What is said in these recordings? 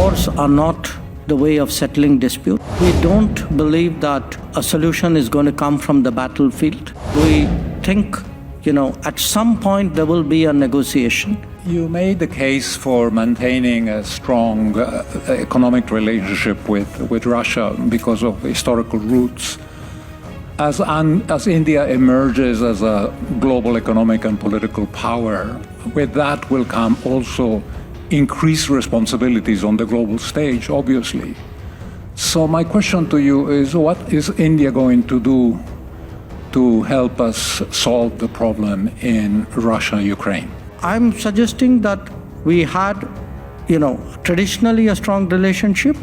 Wars are not the way of settling dispute. We don't believe that a solution is going to come from the battlefield. We think, at some point there will be a negotiation. You made the case for maintaining a strong economic relationship with Russia because of historical roots. As India emerges as a global economic and political power, with that will come also increased responsibilities on the global stage, obviously. So my question to you is, what is India going to do to help us solve the problem in Russia, Ukraine? I'm suggesting that we had, traditionally a strong relationship,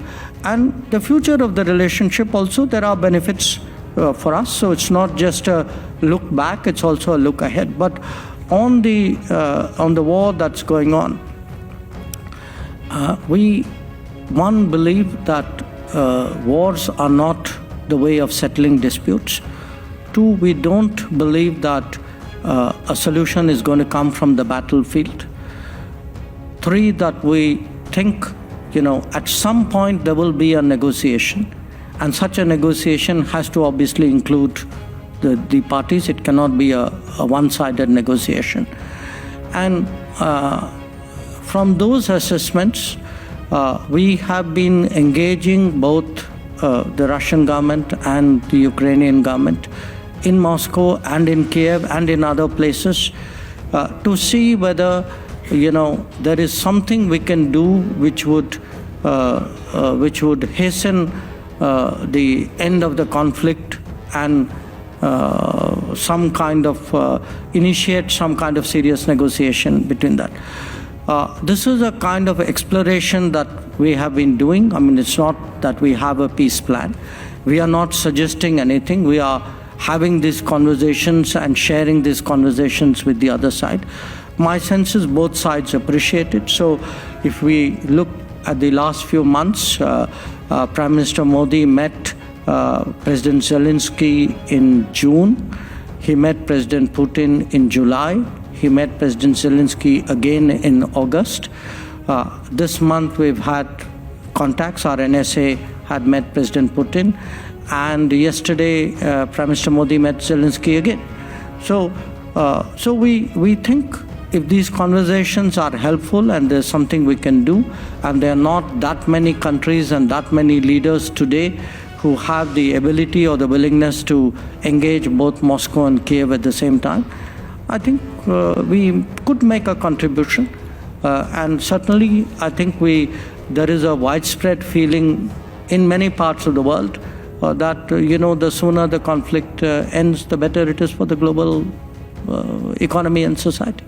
and the future of the relationship also, there are benefits for us. So it's not just a look back, it's also a look ahead. But on the war that's going on, we believe that wars are not the way of settling disputes. Two, we don't believe that a solution is going to come from the battlefield. Three, that we think, at some point there will be a negotiation, and such a negotiation has to obviously include the parties. It cannot be a one-sided negotiation. And from those assessments, we have been engaging both the Russian government and the Ukrainian government in Moscow and in Kiev and in other places to see whether there is something we can do which would hasten the end of the conflict and initiate some kind of serious negotiation between that. This is a kind of exploration that we have been doing. It's not that we have a peace plan. We are not suggesting anything. We are having these conversations and sharing these conversations with the other side. My sense is both sides appreciate it. So if we look at the last few months, Prime Minister Modi met President Zelensky in June. He met President Putin in July. He met President Zelensky again in August. This month we've had contacts. Our NSA had met President Putin. And yesterday, Prime Minister Modi met Zelensky again. So we think if these conversations are helpful and there's something we can do, and there are not that many countries and that many leaders today who have the ability or the willingness to engage both Moscow and Kiev at the same time, I think we could make a contribution. And certainly, I think there is a widespread feeling in many parts of the world that, the sooner the conflict ends, the better it is for the global economy and society.